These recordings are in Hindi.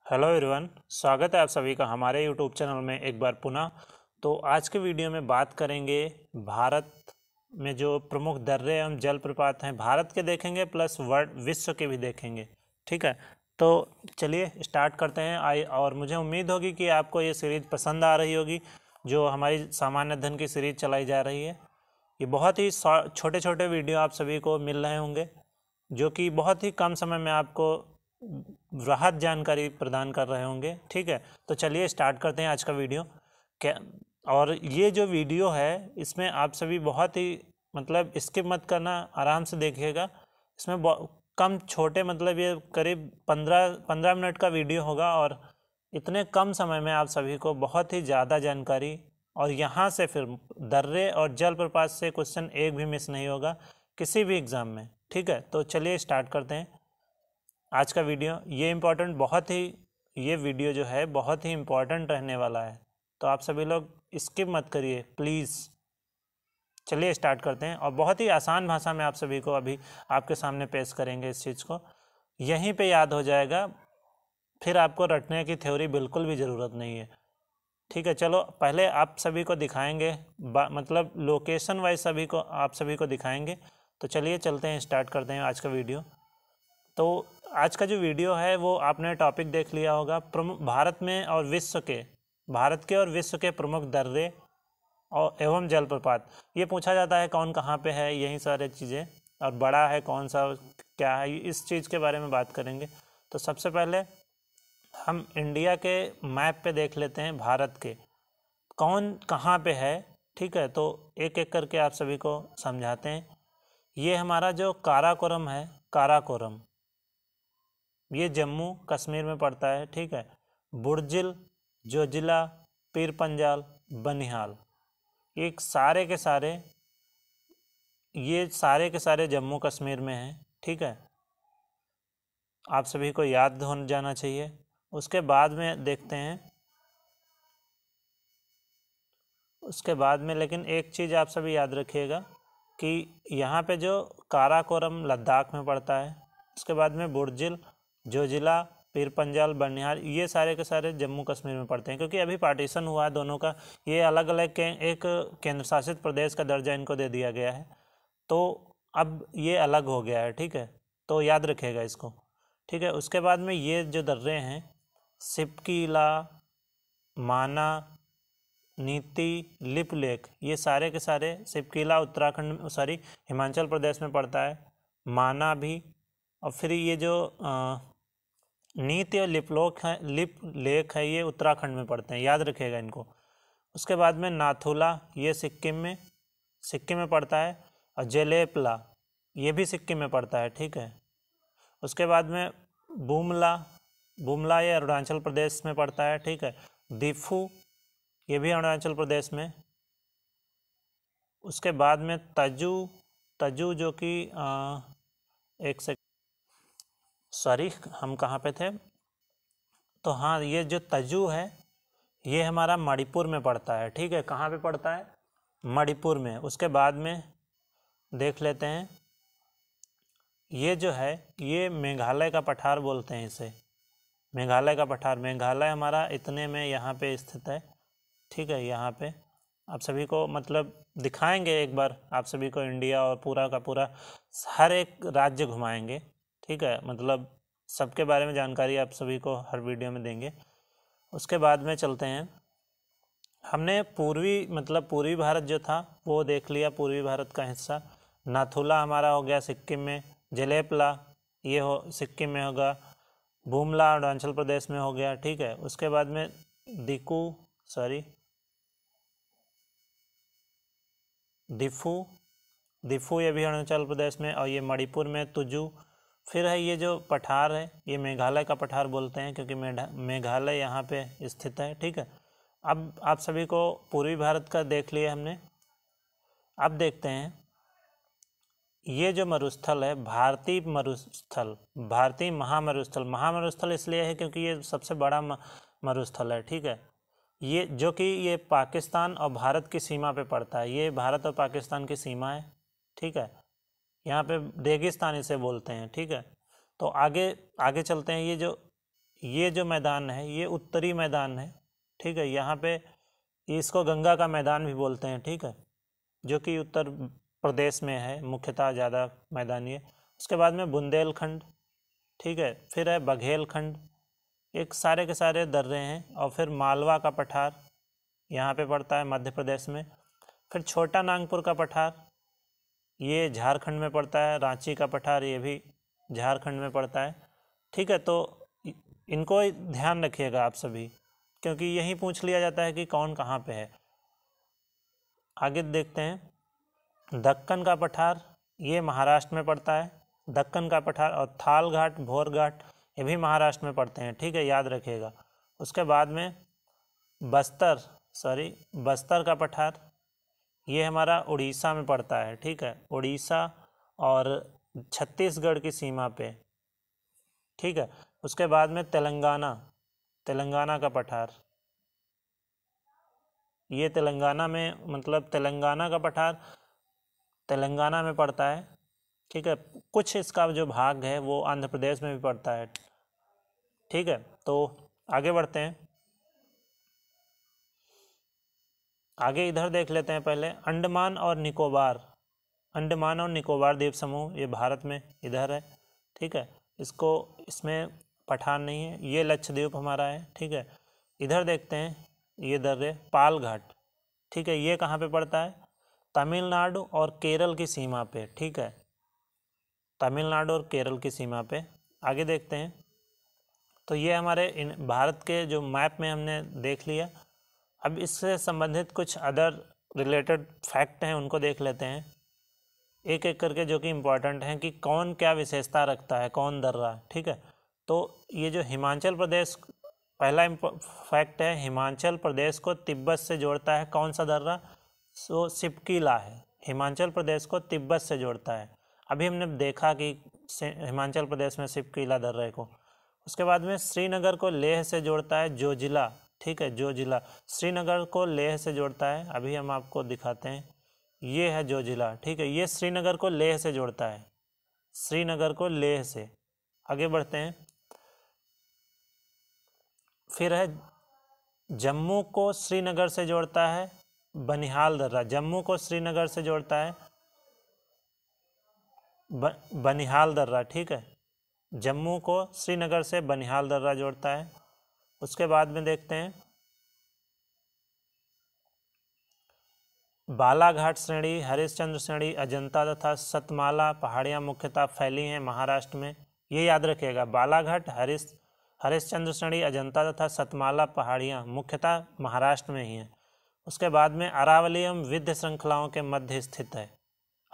हेलो एवरीवन, स्वागत है आप सभी का हमारे यूट्यूब चैनल में एक बार पुनः। तो आज के वीडियो में बात करेंगे भारत में जो प्रमुख दर्रे एवं जलप्रपात हैं, भारत के देखेंगे प्लस वर्ल्ड विश्व के भी देखेंगे। ठीक है, तो चलिए स्टार्ट करते हैं। और मुझे उम्मीद होगी कि आपको ये सीरीज़ पसंद आ रही होगी, जो हमारी सामान्य अध्ययन की सीरीज़ चलाई जा रही है। ये बहुत ही छोटे छोटे वीडियो आप सभी को मिल रहे होंगे, जो कि बहुत ही कम समय में आपको वृहद जानकारी प्रदान कर रहे होंगे। ठीक है, तो चलिए स्टार्ट करते हैं आज का वीडियो। क्या और ये जो वीडियो है इसमें आप सभी बहुत ही स्किप मत करना, आराम से देखिएगा। इसमें कम छोटे ये करीब 15 मिनट का वीडियो होगा और इतने कम समय में आप सभी को बहुत ही ज़्यादा जानकारी, और यहाँ से फिर दर्रे और जलप्रपात से क्वेश्चन एक भी मिस नहीं होगा किसी भी एग्ज़ाम में। ठीक है, तो चलिए स्टार्ट करते हैं आज का वीडियो। ये वीडियो जो है बहुत ही इम्पोर्टेंट रहने वाला है, तो आप सभी लोग स्किप मत करिए प्लीज़। चलिए स्टार्ट करते हैं और बहुत ही आसान भाषा में आप सभी को अभी आपके सामने पेश करेंगे। इस चीज़ को यहीं पे याद हो जाएगा, फिर आपको रटने की थ्योरी बिल्कुल भी ज़रूरत नहीं है। ठीक है, चलो पहले आप सभी को दिखाएंगे, लोकेशन वाइज आप सभी को दिखाएंगे। तो चलिए चलते हैं, स्टार्ट करते हैं आज का वीडियो। तो आज का जो वीडियो है वो आपने टॉपिक देख लिया होगा, प्रमुख भारत के और विश्व के प्रमुख दर्रे और एवं जलप्रपात। ये पूछा जाता है कौन कहाँ पे है, यही सारी चीज़ें, और बड़ा है कौन सा, क्या है, इस चीज़ के बारे में बात करेंगे। तो सबसे पहले हम इंडिया के मैप पे देख लेते हैं, भारत के कौन कहाँ पे है। ठीक है, तो एक एक करके आप सभी को समझाते हैं। ये हमारा जो काराकोरम है, काराकोरम ये जम्मू कश्मीर में पड़ता है। ठीक है, बुर्जिल, जोजिला, पीर पंजाल, बनिहाल, ये सारे के सारे जम्मू कश्मीर में हैं। ठीक है, आप सभी को याद हो जाना चाहिए। उसके बाद में देखते हैं, लेकिन एक चीज़ आप सभी याद रखिएगा कि यहाँ पे जो काराकोरम लद्दाख में पड़ता है, उसके बाद में बुर्जिल, जोजिला, पीर पंजाल, बनिहाल, ये सारे के सारे जम्मू कश्मीर में पड़ते हैं। क्योंकि अभी पार्टीशन हुआ है दोनों का, ये अलग अलग एक केंद्र शासित प्रदेश का दर्जा इनको दे दिया गया है, तो अब ये अलग हो गया है। ठीक है, तो याद रखिएगा इसको। ठीक है, उसके बाद में ये जो दर्रे हैं, सिपकीला, माना, नीति, लिप लेक, ये सारे के सारे, सिपकीला उत्तराखंड हिमाचल प्रदेश में पड़ता है, माना भी, और फिर ये जो नीति और लिप लेक है ये उत्तराखंड में पड़ते हैं, याद रखिएगा इनको। उसके बाद में नाथुला, ये सिक्किम में पड़ता है, और जेलेपला ये भी सिक्किम में पड़ता है। ठीक है, उसके बाद में बुमला ये अरुणाचल प्रदेश में पड़ता है। ठीक है, दीफू ये भी अरुणाचल प्रदेश में। उसके बाद में तजू जो कि हम कहाँ पे थे, तो हाँ, ये जो तजू है ये हमारा मणिपुर में पड़ता है। ठीक है, कहाँ पे पड़ता है, मणिपुर में। उसके बाद में देख लेते हैं, ये जो है ये मेघालय का पठार बोलते हैं इसे, मेघालय का पठार। मेघालय हमारा इतने में यहाँ पे स्थित है। ठीक है, यहाँ पे आप सभी को दिखाएंगे एक बार, आप सभी को इंडिया और पूरा का पूरा हर एक राज्य घुमाएंगे। ठीक है, सबके बारे में जानकारी आप सभी को हर वीडियो में देंगे। उसके बाद में चलते हैं, हमने पूर्वी भारत जो था वो देख लिया, पूर्वी भारत का हिस्सा। नाथुला हमारा हो गया सिक्किम में, जलेपला ये सिक्किम में होगा, बुमला अरुणाचल प्रदेश में हो गया। ठीक है, उसके बाद में दिफू ये भी अरुणाचल प्रदेश में, और ये मणिपुर में तुजू। फिर है ये जो पठार है ये मेघालय का पठार बोलते हैं, क्योंकि मेघालय यहाँ पे स्थित है। ठीक है, अब आप सभी को पूर्वी भारत का देख लिया हमने। अब देखते हैं ये जो मरुस्थल है, भारतीय महामरुस्थल इसलिए है क्योंकि ये सबसे बड़ा मरुस्थल है। ठीक है, ये जो कि ये पाकिस्तान और भारत की सीमा पे पड़ता है, ये भारत और पाकिस्तान की सीमा है। ठीक है, यहाँ पे रेगिस्तान इसे बोलते हैं। ठीक है, तो आगे चलते हैं। ये जो मैदान है ये उत्तरी मैदान है, ठीक है। यहाँ पे इसको गंगा का मैदान भी बोलते हैं, ठीक है, जो कि उत्तर प्रदेश में है, मुख्यतः ज़्यादा मैदानी है। उसके बाद में बुंदेलखंड, ठीक है, फिर है बघेलखंड, एक सारे के सारे दर्रे हैं। और फिर मालवा का पठार यहाँ पे पड़ता है मध्य प्रदेश में। फिर छोटा नागपुर का पठार ये झारखंड में पड़ता है। रांची का पठार ये भी झारखंड में पड़ता है, ठीक है। तो इनको ध्यान रखिएगा आप सभी, क्योंकि यही पूछ लिया जाता है कि कौन कहाँ पे है। आगे देखते हैं, दक्कन का पठार ये महाराष्ट्र में पड़ता है, दक्कन का पठार। और थाल घाट, भोर घाट ये भी महाराष्ट्र में पड़ते हैं, ठीक है, याद रखिएगा। उसके बाद में बस्तर का पठार ये हमारा उड़ीसा में पड़ता है, ठीक है, उड़ीसा और छत्तीसगढ़ की सीमा पे, ठीक है। उसके बाद में तेलंगाना का पठार ये तेलंगाना में, मतलब तेलंगाना का पठार तेलंगाना में पड़ता है, ठीक है। कुछ इसका जो भाग है वो आंध्र प्रदेश में भी पड़ता है, ठीक है। तो आगे बढ़ते हैं, आगे इधर देख लेते हैं। पहले अंडमान और निकोबार द्वीप समूह ये भारत में इधर है, ठीक है। इसमें पठार नहीं है, ये लक्षद्वीप हमारा है, ठीक है। इधर देखते हैं, ये दर्रे पाल घाट, ठीक है, ये कहाँ पे पड़ता है? तमिलनाडु और केरल की सीमा पे, ठीक है, तमिलनाडु और केरल की सीमा पे। आगे देखते हैं, तो ये हमारे भारत के जो मैप में हमने देख लिया। अब इससे संबंधित कुछ अदर रिलेटेड फैक्ट हैं, उनको देख लेते हैं एक एक करके, जो कि इम्पोर्टेंट हैं कि कौन क्या विशेषता रखता है, कौन दर्रा, ठीक है। तो ये जो हिमाचल प्रदेश, पहला फैक्ट है, हिमाचल प्रदेश को तिब्बत से जोड़ता है कौन सा दर्रा? सो सिपकीला है, हिमाचल प्रदेश को तिब्बत से जोड़ता है। अभी हमने देखा कि हिमाचल प्रदेश में सिपकीला दर्रे को। उसके बाद में श्रीनगर को लेह से जोड़ता है जोजिला, ठीक है, जोजिला श्रीनगर को लेह से जोड़ता है। अभी हम आपको दिखाते हैं, ये है जोजिला, ठीक है, ये श्रीनगर को लेह से जोड़ता है, श्रीनगर को लेह से। आगे बढ़ते हैं, फिर है जम्मू को श्रीनगर से जोड़ता है बनिहाल दर्रा, जम्मू को श्रीनगर से जोड़ता है बनिहाल दर्रा, ठीक है, जम्मू को श्रीनगर से बनिहाल दर्रा जोड़ता है। उसके बाद में देखते हैं बालाघाट श्रेणी, हरिश्चंद्र श्रेणी, अजंता तथा सतमाला पहाड़ियाँ मुख्यतः फैली हैं महाराष्ट्र में। ये याद रखिएगा, बालाघाट, हरिश्चंद्र श्रेणी, अजंता तथा सतमाला पहाड़ियाँ मुख्यतः महाराष्ट्र में ही हैं। उसके बाद में अरावली एवं विंध्य श्रृंखलाओं के मध्य स्थित है,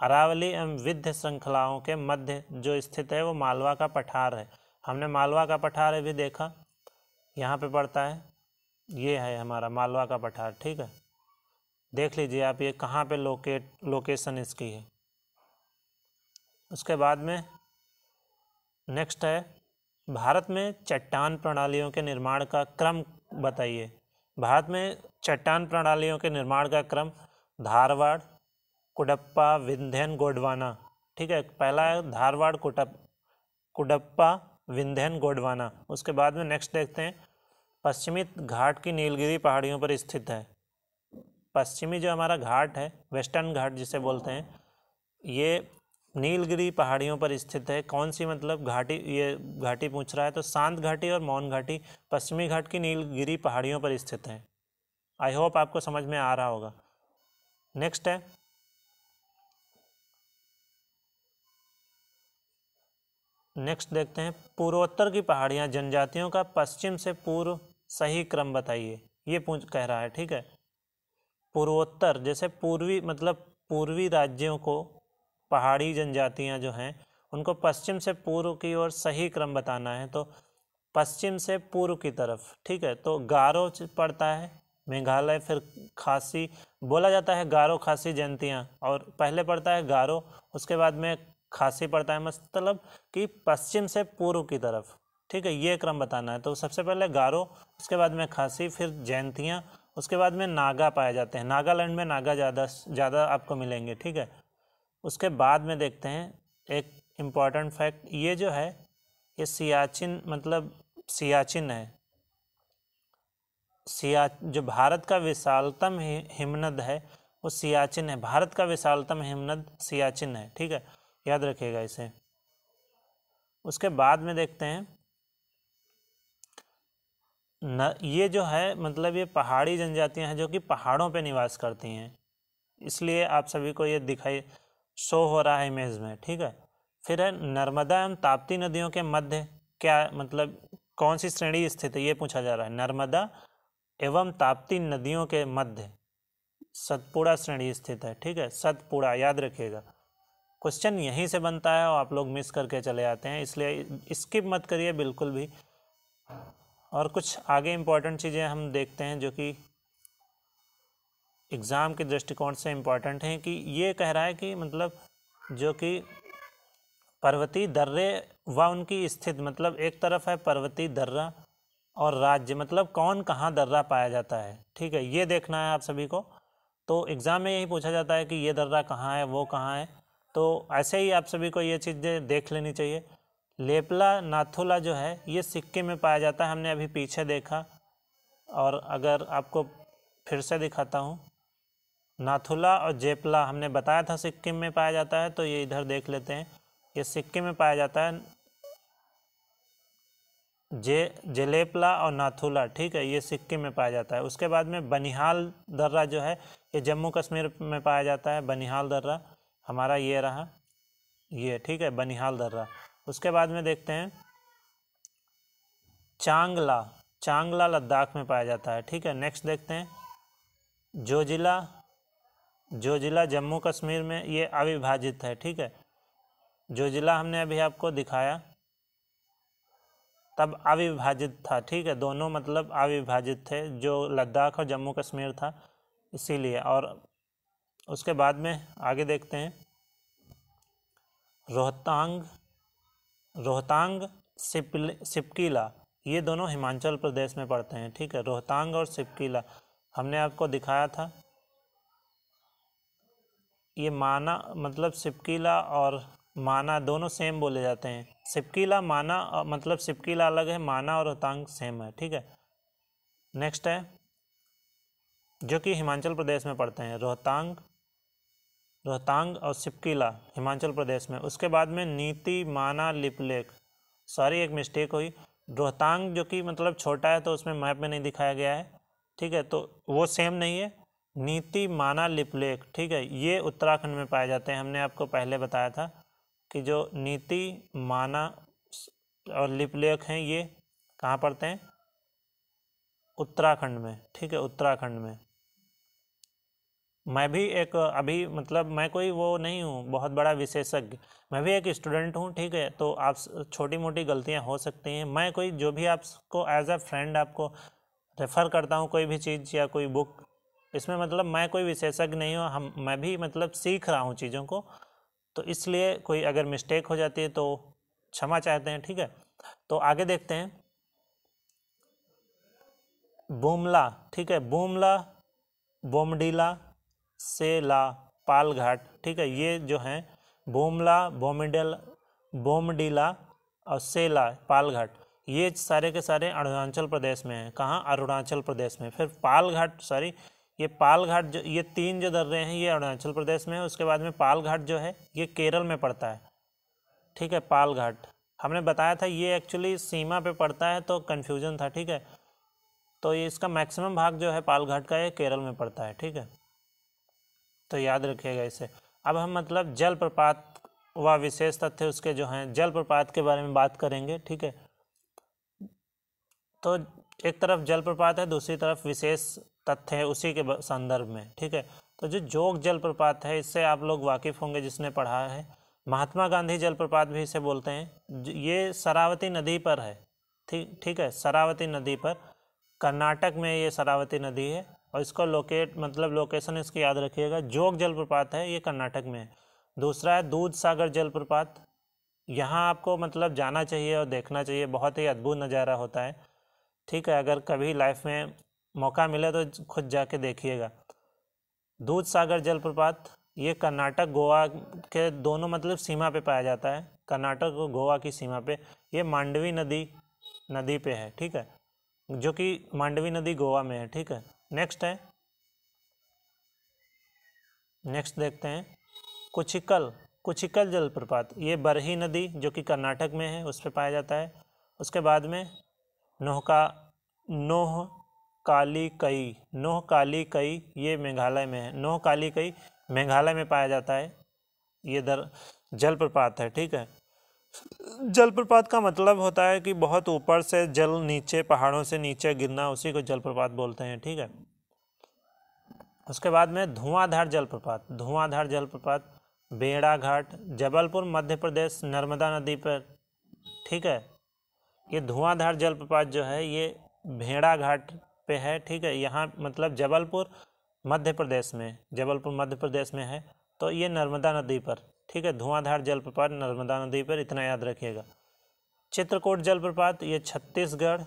अरावली एवं विंध्य श्रृंखलाओं के मध्य जो स्थित है वो मालवा का पठार है। हमने मालवा का पठार अभी देखा, यहाँ पे पड़ता है, ये है हमारा मालवा का पठार, ठीक है, देख लीजिए आप ये कहाँ पे लोकेशन इसकी है। उसके बाद में नेक्स्ट है, भारत में चट्टान प्रणालियों के निर्माण का क्रम बताइए। भारत में चट्टान प्रणालियों के निर्माण का क्रम धारवाड़, कुडप्पा, विंध्यन, गोंडवाना, ठीक है, पहला है धारवाड़, कुडप्पा, विंध्यन, गोंडवाना। उसके बाद में नेक्स्ट देखते हैं, पश्चिमी घाट की नीलगिरी पहाड़ियों पर स्थित है। पश्चिमी जो हमारा घाट है, वेस्टर्न घाट जिसे बोलते हैं, ये नीलगिरी पहाड़ियों पर स्थित है। कौन सी मतलब घाटी, ये घाटी पूछ रहा है, तो शांत घाटी और मौन घाटी पश्चिमी घाट की नीलगिरी पहाड़ियों पर स्थित है। आई होप आपको समझ में आ रहा होगा। नेक्स्ट है, नेक्स्ट देखते हैं, पूर्वोत्तर की पहाड़ियाँ जनजातियों का पश्चिम से पूर्व सही क्रम बताइए, ये कह रहा है, ठीक है। पूर्वोत्तर जैसे पूर्वी, मतलब पूर्वी राज्यों को पहाड़ी जनजातियां जो हैं उनको पश्चिम से पूर्व की ओर सही क्रम बताना है, तो पश्चिम से पूर्व की तरफ, ठीक है। तो गारो पड़ता है मेघालय, फिर खासी बोला जाता है, गारो खासी जनतियाँ, और पहले पड़ता है गारो, उसके बाद में खासी पड़ता है, मतलब कि पश्चिम से पूर्व की तरफ, ठीक है, ये क्रम बताना है। तो सबसे पहले गारो, उसके बाद में खासी, फिर जयंतियाँ, उसके बाद में नागा पाए जाते हैं, नागालैंड में नागा ज़्यादा आपको मिलेंगे, ठीक है। उसके बाद में देखते हैं एक इम्पॉर्टेंट फैक्ट, ये जो है ये सियाचिन, मतलब सियाचिन है, जो भारत का विशालतम हिमनद है वो सियाचिन है। भारत का विशालतम हिमनद सियाचिन है, ठीक है, याद रखिएगा इसे। उसके बाद में देखते हैं ये जो है मतलब ये पहाड़ी जनजातियां हैं जो कि पहाड़ों पे निवास करती हैं, इसलिए आप सभी को ये दिखाई शो हो रहा है इमेज में, ठीक है। फिर है नर्मदा एवं ताप्ती नदियों के मध्य क्या मतलब कौन सी श्रेणी स्थित है, ये पूछा जा रहा है। नर्मदा एवं ताप्ती नदियों के मध्य सतपुड़ा श्रेणी स्थित है, ठीक है, सतपुड़ा याद रखिएगा। क्वेश्चन यहीं से बनता है और आप लोग मिस करके चले आते हैं, इसलिए स्किप मत करिए बिल्कुल भी। और कुछ आगे इम्पोर्टेंट चीज़ें हम देखते हैं जो कि एग्ज़ाम के दृष्टिकोण से इम्पोर्टेंट हैं, कि ये कह रहा है कि मतलब जो कि पर्वतीय दर्रे व उनकी स्थित, मतलब एक तरफ है पर्वतीय दर्रा और राज्य, मतलब कौन कहाँ दर्रा पाया जाता है, ठीक है, ये देखना है आप सभी को। तो एग्ज़ाम में यही पूछा जाता है कि ये दर्रा कहाँ है, वो कहाँ है, तो ऐसे ही आप सभी को ये चीज़ें देख लेनी चाहिए। लेपला नाथुला जो है ये सिक्किम में पाया जाता है, हमने अभी पीछे देखा, और अगर आपको फिर से दिखाता हूँ, नाथुला और जेपला हमने बताया था सिक्किम में पाया जाता है, तो ये इधर देख लेते हैं, ये सिक्किम में पाया जाता है, जेलेपला और नाथुला, ठीक है, ये सिक्किम में पाया जाता है। उसके बाद में बनिहाल दर्रा जो है ये जम्मू कश्मीर में पाया जाता है, बनिहाल दर्रा हमारा ये रहा, ये ठीक है, बनिहाल दर्रा। उसके बाद में देखते हैं चांगला, चांगला लद्दाख में पाया जाता है, ठीक है। नेक्स्ट देखते हैं जोजिला, जोजिला जम्मू कश्मीर में, ये अविभाजित है, ठीक है, जोजिला हमने अभी आपको दिखाया तब अविभाजित था, ठीक है, दोनों मतलब अविभाजित थे, जो लद्दाख और जम्मू कश्मीर था इसीलिए। और उसके बाद में आगे देखते हैं रोहतांग, रोहतांग सिपकीला, ये दोनों हिमाचल प्रदेश में पड़ते हैं, ठीक है, रोहतांग और सिपकीला हमने आपको दिखाया था। ये माना मतलब सिपकीला और माना दोनों सेम बोले जाते हैं, सिपकीला माना मतलब सिपकीला अलग है, माना और रोहतांग सेम है, ठीक है। नेक्स्ट है जो कि हिमाचल प्रदेश में पड़ते हैं, रोहतांग, रोहतांग और सिपकीला हिमाचल प्रदेश में। उसके बाद में नीति माना लिपलेख, सॉरी एक मिस्टेक हुई, रोहतांग जो कि मतलब छोटा है तो उसमें मैप में नहीं दिखाया गया है, ठीक है, तो वो सेम नहीं है। नीति माना लिपलेख, ठीक है, ये उत्तराखंड में पाए जाते हैं, हमने आपको पहले बताया था कि जो नीति माना और लिपलेख हैं ये कहाँ पड़ते हैं, उत्तराखंड में, ठीक है, उत्तराखंड में। मैं भी एक अभी मतलब मैं कोई वो नहीं हूँ बहुत बड़ा विशेषज्ञ, मैं भी एक स्टूडेंट हूँ, ठीक है, तो आप छोटी मोटी गलतियाँ हो सकती हैं, मैं कोई जो भी आपको एज अ फ्रेंड आपको रेफ़र करता हूँ कोई भी चीज़ या कोई बुक, इसमें मतलब मैं कोई विशेषज्ञ नहीं हूँ, मैं भी मतलब सीख रहा हूँ चीज़ों को, तो इसलिए कोई अगर मिस्टेक हो जाती है तो क्षमा चाहते हैं, ठीक है। तो आगे देखते हैं बुमला, ठीक है, बुमला, बोमडीला, सेला, पालघाट, ठीक है, ये जो हैं बुमला, बोमडीला और सेला, पालघाट, ये सारे के सारे अरुणाचल प्रदेश में हैं, कहाँ, अरुणाचल प्रदेश में। फिर पालघाट, सॉरी ये पालघाट जो ये तीन जो दर्रे हैं ये अरुणाचल प्रदेश में है। उसके बाद में पालघाट जो है ये केरल में पड़ता है, ठीक है, पालघाट हमने बताया था ये एक्चुअली सीमा पे पड़ता है तो कन्फ्यूजन था, ठीक है, तो ये इसका मैक्सिमम भाग जो है पालघाट का ये केरल में पड़ता है, ठीक है, तो याद रखिएगा इसे। अब हम मतलब जलप्रपात व विशेष तथ्य उसके जो हैं जलप्रपात के बारे में बात करेंगे, ठीक है। तो एक तरफ जलप्रपात है, दूसरी तरफ विशेष तथ्य है उसी के संदर्भ में, ठीक है। तो जो जोग जलप्रपात है इससे आप लोग वाकिफ़ होंगे जिसने पढ़ा है, महात्मा गांधी जलप्रपात भी इसे बोलते हैं, ये शरावती नदी पर है, ठीक है, शरावती नदी पर, कर्नाटक में ये शरावती नदी है, और इसको लोकेशन इसकी याद रखिएगा, जोग जलप्रपात है ये कर्नाटक में है। दूसरा है दूध सागर जलप्रपात, यहाँ आपको मतलब जाना चाहिए और देखना चाहिए, बहुत ही अद्भुत नज़ारा होता है, ठीक है, अगर कभी लाइफ में मौका मिले तो खुद जाके देखिएगा। दूध सागर जलप्रपात ये कर्नाटक गोवा के दोनों मतलब सीमा पे पाया जाता है, कर्नाटक और गोवा की सीमा पे, ये मांडवी नदी नदी पे है, ठीक है, जो कि मांडवी नदी गोवा में है, ठीक है। नेक्स्ट देखते हैं कुचिकल जलप्रपात, ये बरही नदी जो कि कर्नाटक में है उस पर पाया जाता है। उसके बाद में नोहकाली कई, ये मेघालय में है, नोहकाली मेघालय में पाया जाता है, ये जलप्रपात है, ठीक है। जलप्रपात का मतलब होता है कि बहुत ऊपर से जल नीचे पहाड़ों से नीचे गिरना, उसी को जलप्रपात बोलते हैं, ठीक है। उसके बाद में धुआंधार जलप्रपात बेड़ा घाट, जबलपुर मध्य प्रदेश, नर्मदा नदी पर, ठीक है। ये धुआंधार जलप्रपात जो है ये भेड़ा घाट पे है, ठीक है। यहाँ मतलब जबलपुर मध्य प्रदेश में है, तो ये नर्मदा नदी पर, ठीक है। धुआंधार जलप्रपात नर्मदा नदी पर, इतना याद रखिएगा। चित्रकूट जलप्रपात ये छत्तीसगढ़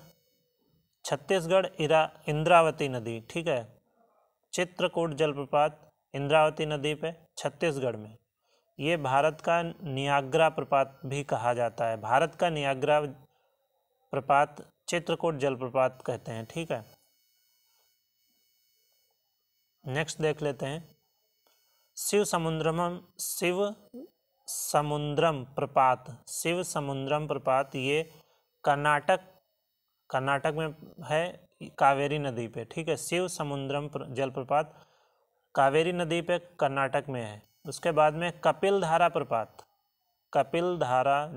इंद्रावती नदी, ठीक है। चित्रकूट जलप्रपात इंद्रावती नदी पे छत्तीसगढ़ में, ये भारत का नियाग्रा प्रपात भी कहा जाता है। भारत का नियाग्रा प्रपात चित्रकूट जलप्रपात कहते हैं, ठीक है। नेक्स्ट देख लेते हैं शिव समुद्रम प्रपात, ये कर्नाटक में है, कावेरी नदी पे, ठीक है। शिव समुद्रम जलप्रपात कावेरी नदी पे कर्नाटक में है। उसके बाद में कपिल धारा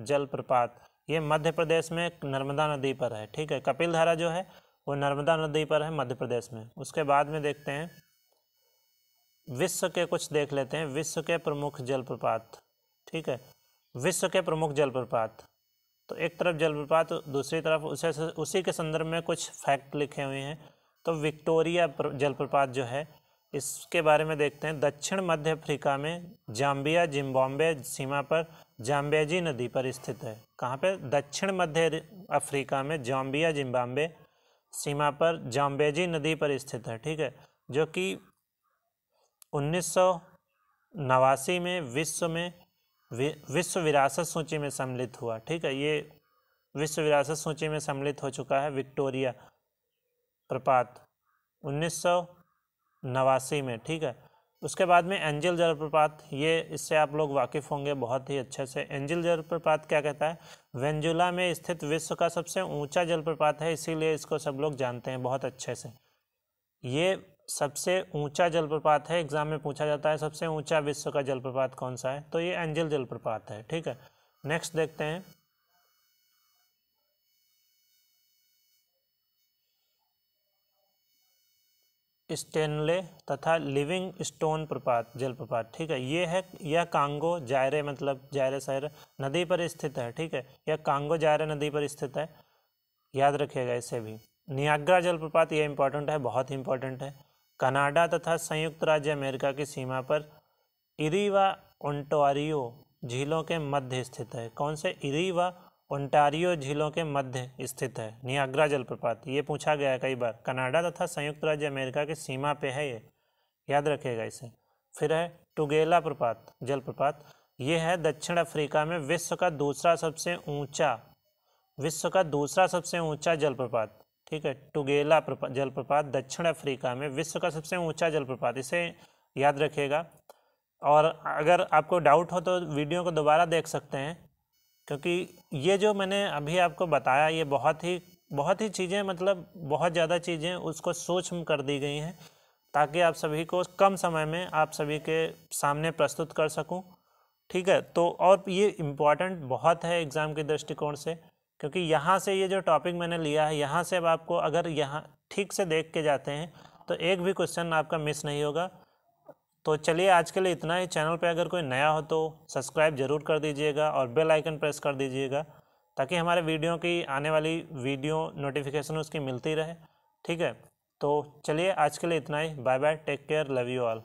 जलप्रपात, ये मध्य प्रदेश में नर्मदा नदी पर है, ठीक है। कपिल धारा जो है वो नर्मदा नदी पर है मध्य प्रदेश में। उसके बाद में देखते हैं विश्व के कुछ देख लेते हैं, विश्व के प्रमुख जलप्रपात, ठीक है। विश्व के प्रमुख जलप्रपात, तो एक तरफ जलप्रपात, दूसरी तरफ उसी के संदर्भ में कुछ फैक्ट लिखे हुए हैं। तो विक्टोरिया जलप्रपात जो है इसके बारे में देखते हैं। दक्षिण मध्य अफ्रीका में जाम्बिया जिम्बाब्वे सीमा पर जाम्बेजी नदी पर स्थित है। कहाँ पे? दक्षिण मध्य अफ्रीका में जाम्बिया जिम्बाब्वे सीमा पर जाम्बेजी नदी पर स्थित है, ठीक है। जो कि 1989 में विश्व विरासत सूची में सम्मिलित हुआ, ठीक है। ये विश्व विरासत सूची में सम्मिलित हो चुका है विक्टोरिया प्रपात 1989 में, ठीक है। उसके बाद में एंजल जलप्रपात, ये इससे आप लोग वाकिफ़ होंगे बहुत ही अच्छे से। एंजल जलप्रपात क्या कहता है? वेनेजुला में स्थित विश्व का सबसे ऊंचा जलप्रपात है, इसीलिए इसको सब लोग जानते हैं बहुत अच्छे से। ये सबसे ऊंचा जलप्रपात है, एग्जाम में पूछा जाता है सबसे ऊंचा विश्व का जलप्रपात कौन सा है, तो ये एंजल जलप्रपात है, ठीक है। नेक्स्ट देखते हैं स्टेनले तथा लिविंग स्टोन जलप्रपात, ठीक है। ये है, यह कांगो जायरे मतलब जायरे सायरे नदी पर स्थित है, ठीक है। यह कांगो जायरे नदी पर स्थित है, याद रखिएगा इसे भी। नियाग्रा जलप्रपात, ये इंपॉर्टेंट है, बहुत ही इंपॉर्टेंट है। कनाडा तथा संयुक्त राज्य अमेरिका की सीमा पर इरी व ओंटारियो झीलों के मध्य स्थित है। कौन से? इरी व ओंटारियो झीलों के मध्य स्थित है नियाग्रा जलप्रपात। ये पूछा गया है कई बार। कनाडा तथा संयुक्त राज्य अमेरिका की सीमा पे है, ये याद रखिएगा इसे। फिर है टुगेला जलप्रपात, ये है दक्षिण अफ्रीका में विश्व का दूसरा सबसे ऊंचा जलप्रपात, ठीक है। टुगेला जलप्रपात दक्षिण अफ्रीका में विश्व का सबसे ऊंचा जलप्रपात, इसे याद रखिएगा। और अगर आपको डाउट हो तो वीडियो को दोबारा देख सकते हैं, क्योंकि ये जो मैंने अभी आपको बताया ये बहुत ही चीज़ें, मतलब बहुत ज़्यादा चीज़ें उसको सूक्ष्म कर दी गई हैं, ताकि आप सभी को कम समय में आप सभी के सामने प्रस्तुत कर सकूं, ठीक है। तो और ये इम्पॉर्टेंट बहुत है एग्ज़ाम के दृष्टिकोण से, क्योंकि यहाँ से ये जो टॉपिक मैंने लिया है, यहाँ से अब आपको अगर यहाँ ठीक से देख के जाते हैं तो एक भी क्वेश्चन आपका मिस नहीं होगा। तो चलिए आज के लिए इतना ही। चैनल पे अगर कोई नया हो तो सब्सक्राइब ज़रूर कर दीजिएगा और बेल आइकन प्रेस कर दीजिएगा, ताकि हमारे वीडियो की आने वाली वीडियो नोटिफिकेशन उसकी मिलती रहे, ठीक है। तो चलिए आज के लिए इतना ही। Bye bye, take care, love you all.